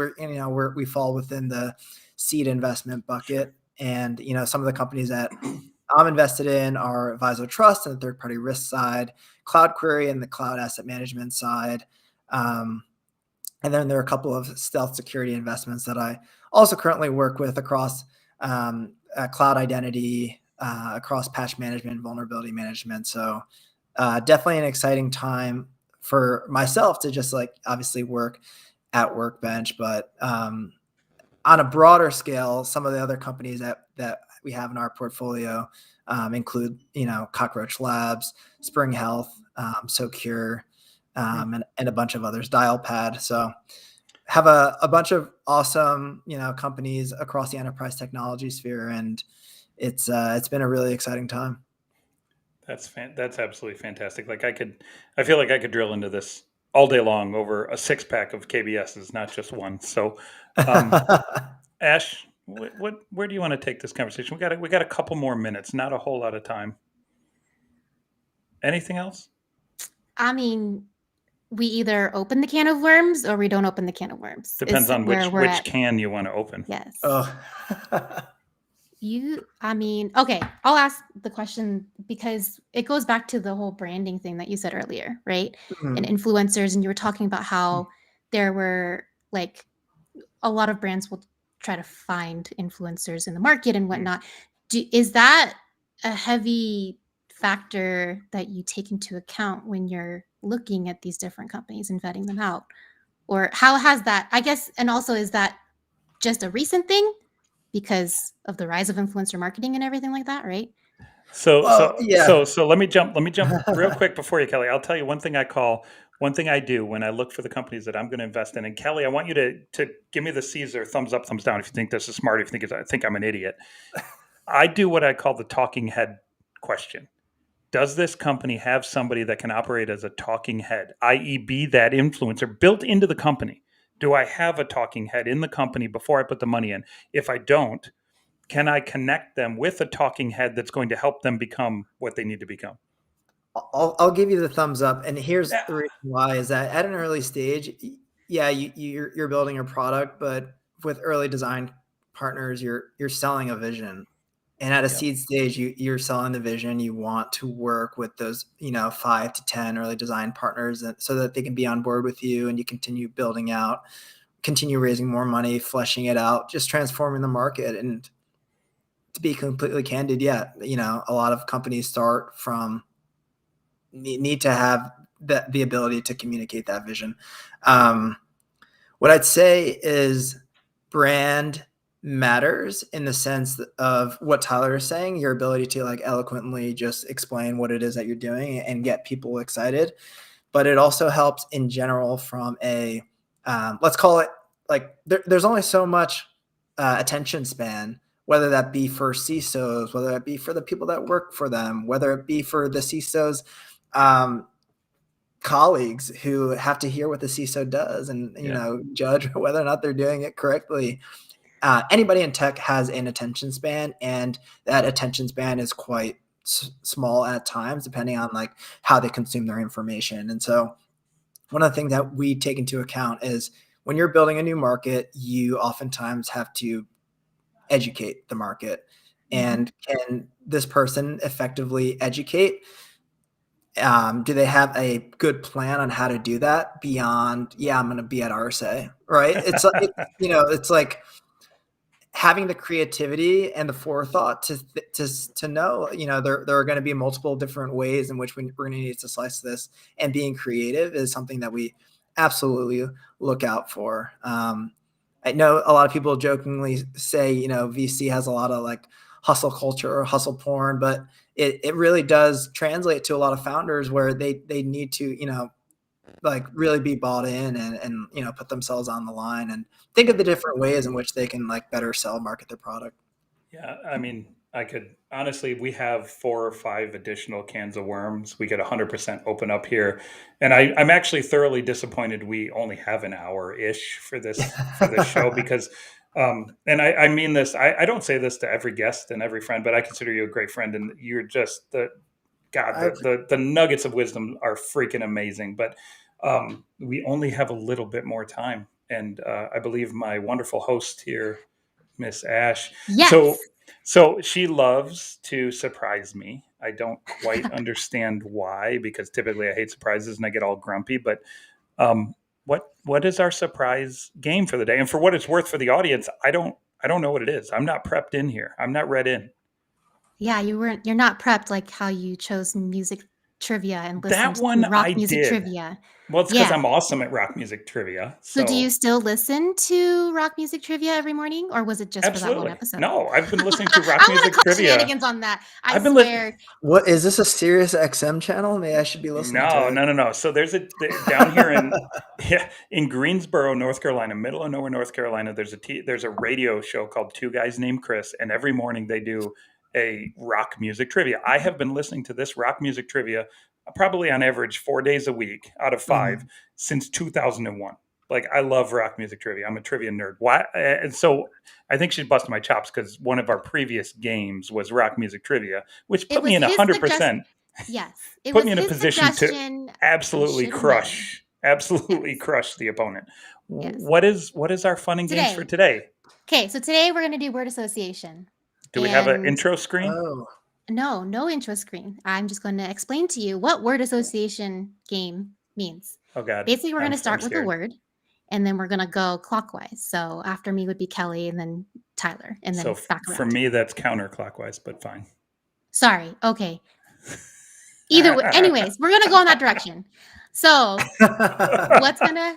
we fall within the seed investment bucket. And some of the companies that I'm invested in are Advisor Trust and the third-party risk side, Cloud Query and the cloud asset management side. And then there are a couple of stealth security investments that I also currently work with across cloud identity, across patch management, vulnerability management. So definitely an exciting time for myself to just obviously work at Workbench, but on a broader scale, some of the other companies that we have in our portfolio include, Cockroach Labs, Spring Health, Socure, and a bunch of others, Dialpad. So have a bunch of awesome, companies across the enterprise technology sphere, and it's been a really exciting time. That's absolutely fantastic. I feel like I could drill into this all day long over a 6-pack of KBSs, not just one. So, Ash, where do you want to take this conversation? We got a couple more minutes, not a whole lot of time. Anything else? I mean, we either open the can of worms or we don't open the can of worms. Depends on which can you want to open. Yes. Oh. Okay, I'll ask the question because it goes back to the whole branding thing that you said earlier, right? And influencers, and you were talking about how there were like a lot of brands will try to find influencers in the market and whatnot. Is that a heavy factor that you take into account when you're looking at these different companies and vetting them out? Or how has that, I guess, and also is that just a recent thing because of the rise of influencer marketing and everything like that, right? So let me jump real quick before you, Kelley. I'll tell you one thing I do when I look for the companies that I'm going to invest in. And Kelley, I want you to give me the C's or thumbs up, thumbs down if you think this is smart, if you think I'm an idiot. I do what I call the talking head question. Does this company have somebody that can operate as a talking head, i.e., be that influencer built into the company? Do I have a talking head in the company before I put the money in? If I don't, can I connect them with a talking head that's going to help them become what they need to become? I'll give you the thumbs up, and here's the reason why: is that at an early stage, yeah, you're building a product, but with early design partners, you're selling a vision. And at a seed stage, you're selling the vision. You want to work with those, 5 to 10 early design partners so that they can be on board with you and you continue building out, continue raising more money, fleshing it out, just transforming the market. And to be completely candid, a lot of companies start from need to have the ability to communicate that vision. What I'd say is brand matters in the sense of what Tyler is saying, your ability to like eloquently just explain what it is that you're doing and get people excited. But it also helps in general from a, let's call it like there's only so much attention span, whether that be for CISOs, whether that be for the people that work for them, whether it be for the CISOs, colleagues who have to hear what the CISO does and judge whether or not they're doing it correctly. Anybody in tech has an attention span, and that attention span is quite small at times, depending on like how they consume their information. And so one of the things that we take into account is when you're building a new market, you oftentimes have to educate the market. And can this person effectively educate? Do they have a good plan on how to do that beyond, I'm going to be at RSA, right? It's like, it's like having the creativity and the forethought to know, there are going to be multiple different ways in which we're going to need to slice this, and being creative is something that we absolutely look out for. I know a lot of people jokingly say, VC has a lot of like hustle culture or hustle porn, but it really does translate to a lot of founders where they need to, like really be bought in and put themselves on the line and think of the different ways in which they can like better sell, market their product. Yeah. I mean, I could honestly, we have 4 or 5 additional cans of worms. We get 100% open up here. And I'm actually thoroughly disappointed we only have an hour-ish for this show because, and I mean this, I don't say this to every guest and every friend, but I consider you a great friend, and you're just the nuggets of wisdom are freaking amazing. But we only have a little bit more time. And I believe my wonderful host here, Miss Ash. Yes. So she loves to surprise me. I don't quite understand why, because typically I hate surprises and I get all grumpy. But what is our surprise game for the day? And for what it's worth for the audience, I don't know what it is. I'm not prepped in here. I'm not read in. Yeah, you're not prepped like how you chose music trivia and listened That one to rock I music did. trivia. Well, it's because I'm awesome at rock music trivia. So do you still listen to rock music trivia every morning, or was it just for that one episode? No, I've been listening to rock music trivia. Shenanigans on that. I swear. What is this, a Sirius XM channel? Maybe I should be listening to it. No. So there's down here in Greensboro, North Carolina, middle of nowhere, North Carolina. There's a radio show called Two Guys Named Chris, and every morning they do a rock music trivia. I have been listening to this rock music trivia probably on average 4 days a week out of 5 since 2001. Like, I love rock music trivia. I'm a trivia nerd. Why? And so I think she's busting my chops because one of our previous games was rock music trivia, which put me in 100%. Yes, it put me in a position to absolutely crush the opponent. Yes. What is our fun and games for today? Okay, so today we're going to do word association. Do we have an intro screen? Oh. No intro screen. I'm just going to explain to you what word association game means. Oh, God. Basically, we're going to start with a word, and then we're going to go clockwise. So after me would be Kelley, and then Tyler, and then back around. For me, that's counterclockwise, but fine. Sorry. Okay. Either way, anyways, we're going to go in that direction. So what's gonna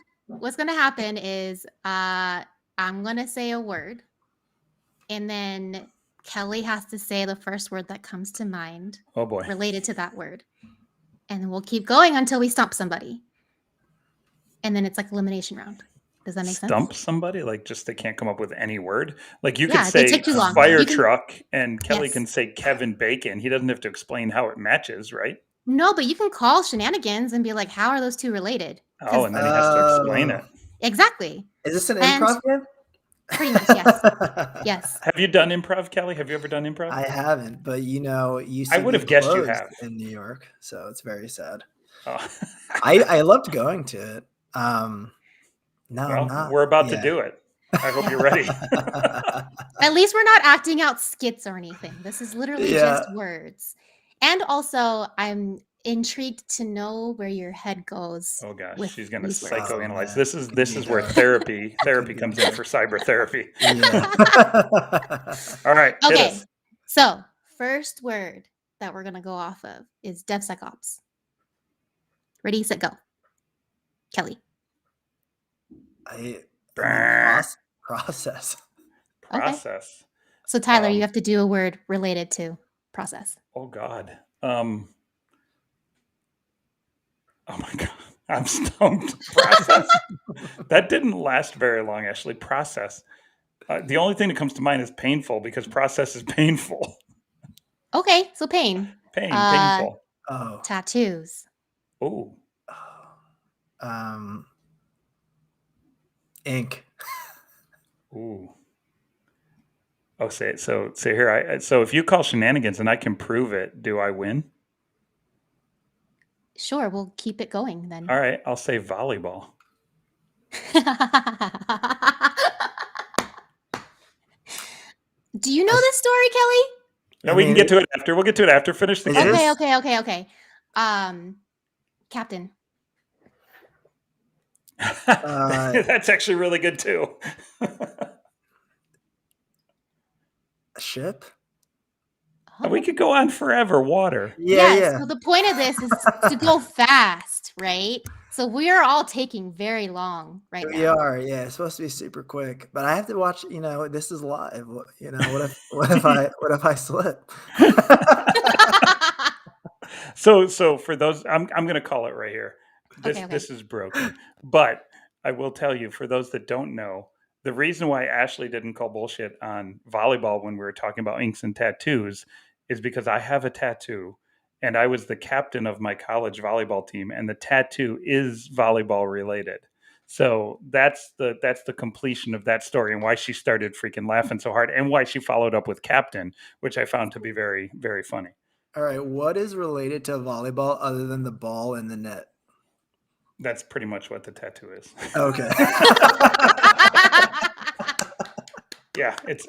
happen is I'm going to say a word, and then Kelley has to say the first word that comes to mind. Oh boy. Related to that word. And then we'll keep going until we stump somebody. And then it's like elimination round. Does that make sense? Stump somebody? Like just they can't come up with any word? Like you could say fire truck and Kelley can say Kevin Bacon. He doesn't have to explain how it matches, right? No, but you can call shenanigans and be like, how are those two related? Oh, and then he has to explain it. Exactly. Is this an improv game? Pretty much, yes. Yes. Have you done improv, Kelley? Have you ever done improv? I haven't, but you I would have guessed you have in New York, so it's very sad. Oh. I loved going to it. We're about to do it. I hope you're ready. At least we're not acting out skits or anything. This is literally just words. And also, I'm intrigued to know where your head goes. Oh gosh, she's going to psychoanalyze. This is where therapy comes in for cyber therapy. Yeah. All right. Okay. So first word that we're going to go off of is DevSecOps. Ready, set, go. Kelley. Process. Okay. So Tyler, you have to do a word related to process. Oh God. Oh my God. I'm stumped. Process. That didn't last very long, actually. Process. The only thing that comes to mind is painful because process is painful. Okay, so pain. Painful. Tattoos. Oh. Ink. Ooh. Oh, say it. So here, so if you call shenanigans and I can prove it, do I win? Sure, we'll keep it going then. All right, I'll say volleyball. Do you know this story, Kelley? No, we can get to it after. We'll get to it after. Finish the game. Okay. Captain. That's actually really good too. A ship? We could go on forever. Water. Yeah. So the point of this is to go fast, right? So we are all taking very long right now. We are, yeah. It's supposed to be super quick, but I have to watch. This is live. What if I slip? So for those, I'm going to call it right here. This is broken, but I will tell you, for those that don't know, the reason why Ashley didn't call bullshit on volleyball when we were talking about inks and tattoos is because I have a tattoo and I was the captain of my college volleyball team, and the tattoo is volleyball related. So that's the completion of that story and why she started freaking laughing so hard and why she followed up with captain, which I found to be very, very funny. All right. What is related to volleyball other than the ball and the net? That's pretty much what the tattoo is. Okay. Yeah, it's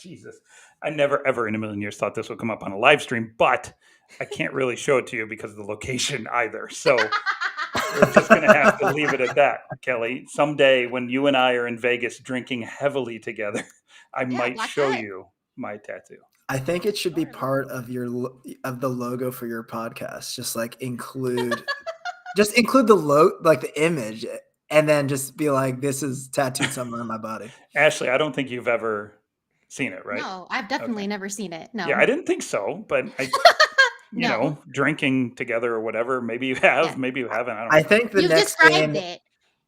Jesus, I never ever in a million years thought this would come up on a live stream, but I can't really show it to you because of the location either. So we're just going to have to leave it at that, Kelley. Someday when you and I are in Vegas drinking heavily together, I might show you my tattoo. I think it should be part of the logo for your podcast. Just like include the image, and then just be like, this is tattooed somewhere on my body. Ashley, I don't think you've ever seen it, right? No, I've definitely never seen it. No. Yeah, I didn't think so, but you know, drinking together or whatever. Maybe you have, maybe you haven't. I don't know. I think You've described it.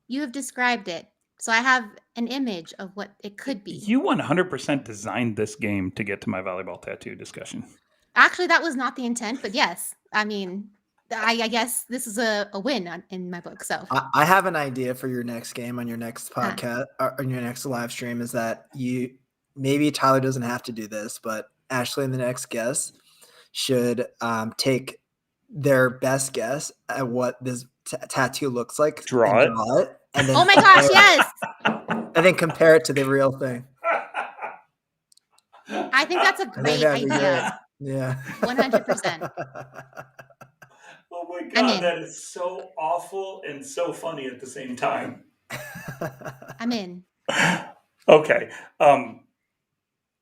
You have described it. So I have an image of what it could be. You 100% designed this game to get to my volleyball tattoo discussion. Actually, that was not the intent, but yes. I mean, I guess this is a win in my book. So I have an idea for your next game on your next podcast or on your next live stream is that maybe Tyler doesn't have to do this, but Ashley and the next guest should take their best guess at what this tattoo looks like. Draw it. And then oh my gosh, yes. and then compare it to the real thing. I think that's a great idea. Yeah. 100%. Oh my God, that is so awful and so funny at the same time. I'm in. Okay.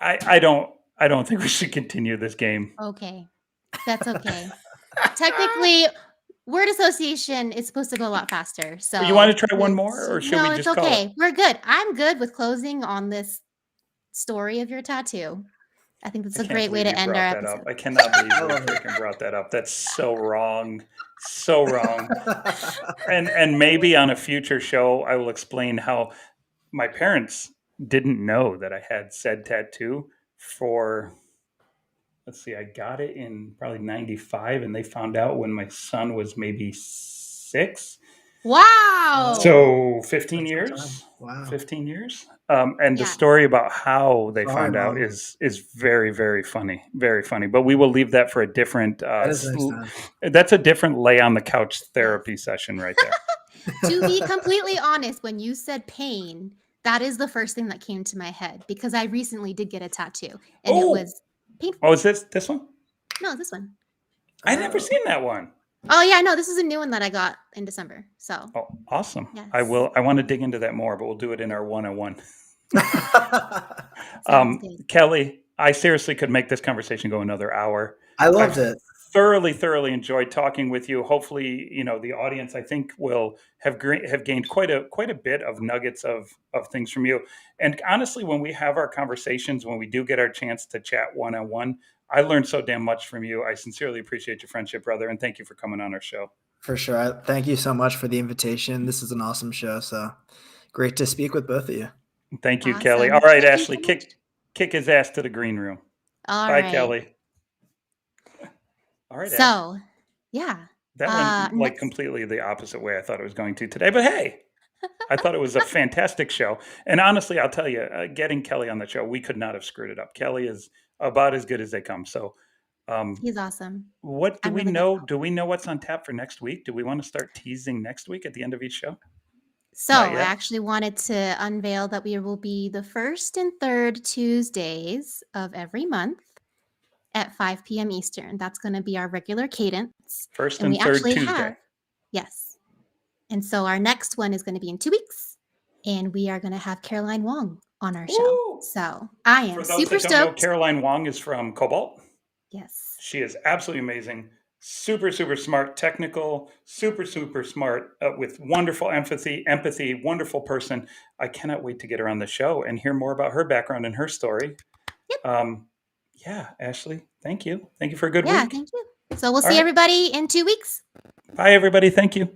I don't think we should continue this game. Okay. That's okay. Technically, word association is supposed to go a lot faster. So you want to try one more, or should we just call it? No, it's okay. We're good. I'm good with closing on this story of your tattoo. I think that's a great way to end our episode. I cannot believe you freaking brought that up. That's so wrong. So wrong. And maybe on a future show, I will explain how my parents didn't know that I had said tattoo for, let's see, I got it in probably 95, and they found out when my son was maybe 6. Wow. So 15 years. Wow. 15 years. And the story about how they found out is very, very funny. Very funny. But we will leave that for a different that's a different lay on the couch therapy session right there. To be completely honest, when you said pain, that is the first thing that came to my head, because I recently did get a tattoo and it was painful. Oh, is this one? No, this one. I've never seen that one. Oh yeah, no, this is a new one that I got in December. So. Oh, awesome. Yes. I want to dig into that more, but we'll do it in our 101. Kelley, I seriously could make this conversation go another hour. I loved it. Thoroughly enjoyed talking with you. Hopefully, the audience, I think, will have gained quite a bit of nuggets of things from you. And honestly, when we have our conversations, when we do get our chance to chat one-on-one, I learned so damn much from you. I sincerely appreciate your friendship, brother, and thank you for coming on our show. For sure. Thank you so much for the invitation. This is an awesome show. So great to speak with both of you. Thank you, Kelley. All right, Ashley, kick his ass to the green room. Bye, Kelley. All right. So, yeah. That went completely the opposite way I thought it was going to today. But hey, I thought it was a fantastic show. And honestly, I'll tell you, getting Kelley on the show, we could not have screwed it up. Kelley is about as good as they come. So he's awesome. What do we know? Do we know what's on tap for next week? Do we want to start teasing next week at the end of each show? So I actually wanted to unveil that we will be the first and third Tuesdays of every month at 5 p.m. Eastern. That's going to be our regular cadence. First and third Tuesday. Yes. And so our next one is going to be in 2 weeks. And we are going to have Caroline Wong on our show. So I am super stoked. Don't know, Caroline Wong is from Cobalt. Yes. She is absolutely amazing. Super smart, technical, super smart, with wonderful empathy, wonderful person. I cannot wait to get her on the show and hear more about her background and her story. Yep. Ashley, thank you. Thank you for a good week. Yeah, thank you. So we'll see everybody in 2 weeks. Bye, everybody. Thank you.